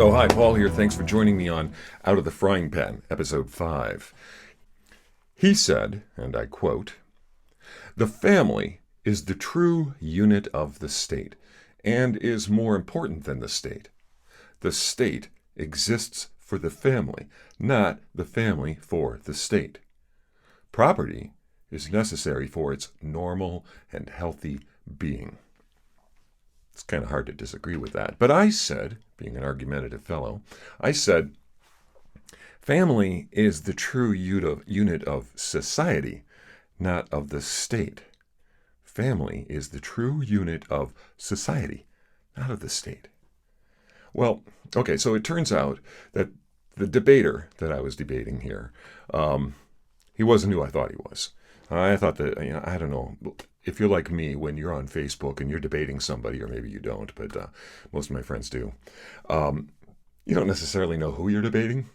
So, hi, Paul here. Thanks for joining me on Out of the Frying Pan, Episode 5. He said, and I quote, "The family is the true unit of the state and is more important than the state. The state exists for the family, not the family for the state. Property is necessary for its normal and healthy being." It's kind of hard to disagree with that. But I said, being an argumentative fellow, I said, family is the true unit of society, not of the state. Family is the true unit of society, not of the state. Well, okay, so it turns out that the debater that I was debating here, he wasn't who I thought he was. I thought that, I don't know, if you're like me, when you're on Facebook and you're debating somebody, or maybe you don't, but most of my friends do, you don't necessarily know who you're debating.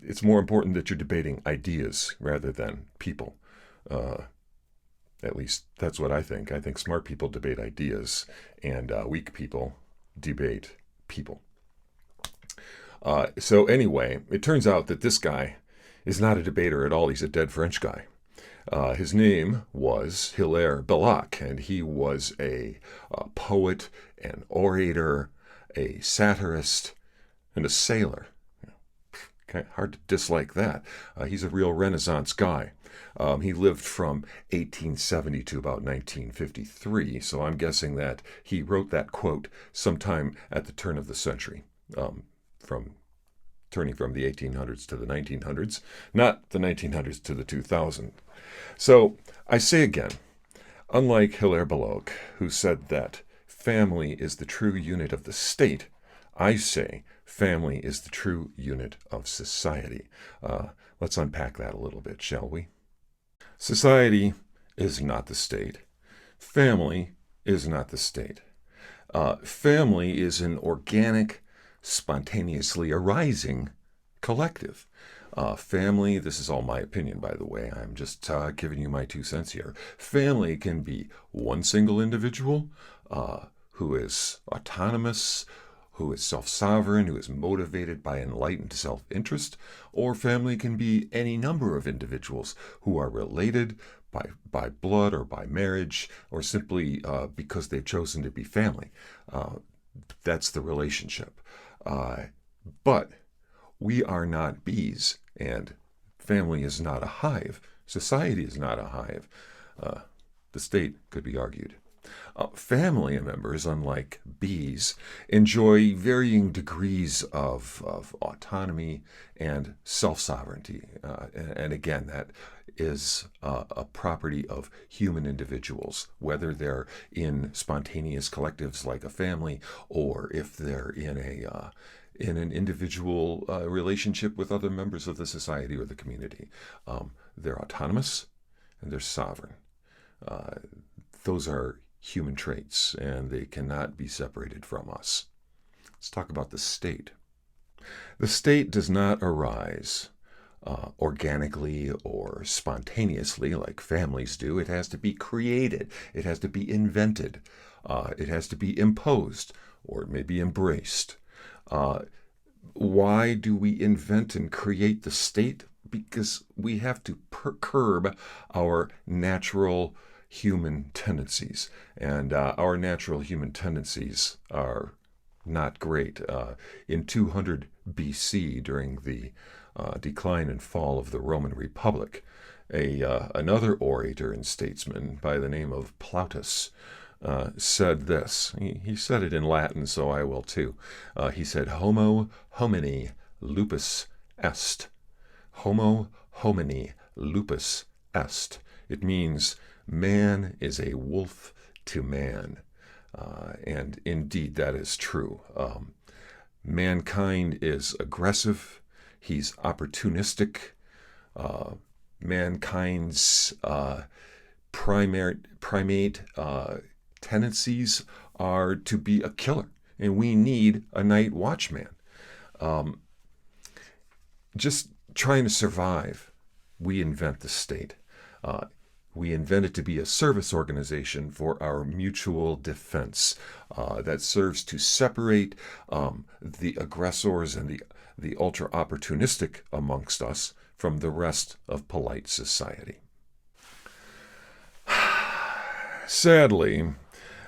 It's more important that you're debating ideas rather than people. At least that's what I think. I think smart people debate ideas, and weak people debate people. So anyway, it turns out that this guy is not a debater at all. He's a dead French guy. His name was Hilaire Belloc, and he was a poet, an orator, a satirist, and a sailor. Kind of hard to dislike that. He's a real Renaissance guy. He lived from 1870 to about 1953, so I'm guessing that he wrote that quote sometime at the turn of the century, turning from the 1800s to the 1900s, not the 1900s to the 2000s. So I say again, unlike Hilaire Belloc, who said that family is the true unit of the state, I say family is the true unit of society. Let's unpack that a little bit, shall we? Society is not the state. Family is not the state. Family is an organic, spontaneously arising collective. Family, this is all my opinion, by the way. I'm just giving you my 2 cents here. Family can be one single individual who is autonomous, who is self-sovereign, who is motivated by enlightened self-interest, or family can be any number of individuals who are related by blood or by marriage, or simply because they've chosen to be family. That's the relationship. But we are not bees, and family is not a hive. Society is not a hive. The state could be argued. Family members, unlike bees, enjoy varying degrees of autonomy and self-sovereignty. And again, that is a property of human individuals, whether they're in spontaneous collectives like a family, or if they're in an individual relationship with other members of the society or the community. They're autonomous and they're sovereign. Those are human traits, and they cannot be separated from us. Let's talk about the state. The state does not arise organically or spontaneously like families do. It has to be created. It has to be invented. It has to be imposed, or it may be embraced. Why do we invent and create the state? Because we have to curb our natural human tendencies. And our natural human tendencies are not great. In 200 BC, during the decline and fall of the Roman Republic, another orator and statesman by the name of Plautus said this. He said it in Latin, so I will too. He said, "Homo homini lupus est." Homo homini lupus est. It means man is a wolf to man. And indeed, that is true. Mankind is aggressive. He's opportunistic. Mankind's primate tendencies are to be a killer, and we need a night watchman. Just trying to survive, we invent the state. We invent it to be a service organization for our mutual defense that serves to separate the aggressors and the ultra opportunistic amongst us from the rest of polite society. Sadly,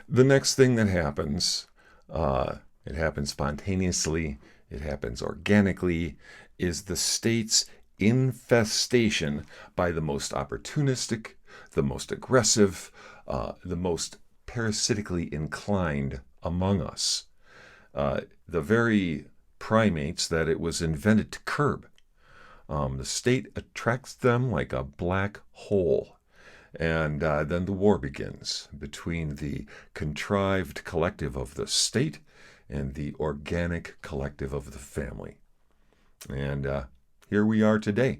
the next thing that happens, it happens spontaneously, it happens organically, is the state's infestation by the most opportunistic, the most aggressive, the most parasitically inclined among us. The very primates that it was invented to curb. The state attracts them like a black hole. And then the war begins between the contrived collective of the state and the organic collective of the family. And here we are today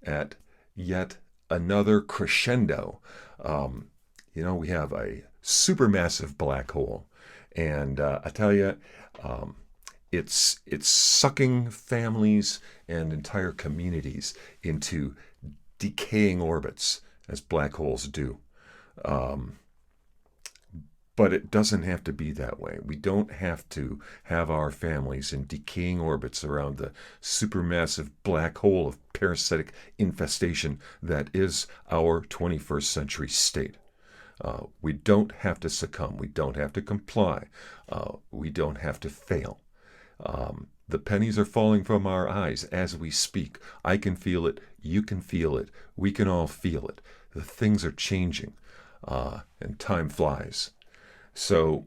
at yet another crescendo. We have a supermassive black hole. And I tell you, it's sucking families and entire communities into decaying orbits, as black holes do. But it doesn't have to be that way. We don't have to have our families in decaying orbits around the supermassive black hole of parasitic infestation that is our 21st century state. We don't have to succumb. We don't have to comply. We don't have to fail. The pennies are falling from our eyes as we speak. I can feel it. You can feel it. We can all feel it. The things are changing, and time flies. So,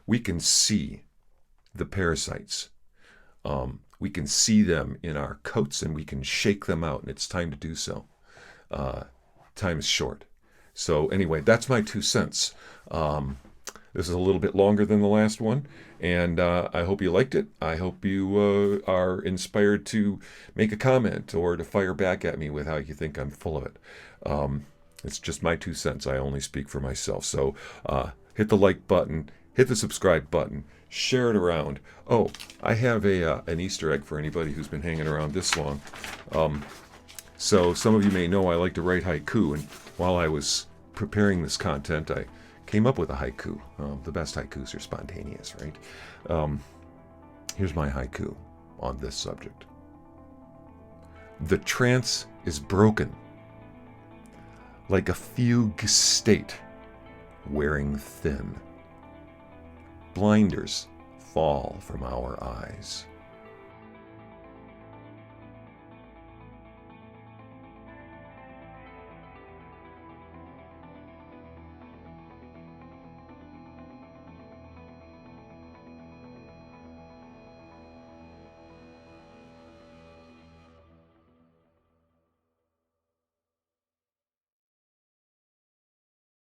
we can see the parasites. We can see them in our coats, and we can shake them out, and it's time to do so. Time is short. So anyway, that's my 2 cents. This is a little bit longer than the last one, and I hope you liked it. I hope you are inspired to make a comment or to fire back at me with how you think I'm full of it. It's just my 2 cents. I only speak for myself. So hit the like button, hit the subscribe button, share it around. Oh, I have an Easter egg for anybody who's been hanging around this long. So some of you may know I like to write haiku, and while I was preparing this content, I came up with a haiku. The best haikus are spontaneous, right? Here's my haiku on this subject. The trance is broken, like a fugue state wearing thin. Blinders fall from our eyes.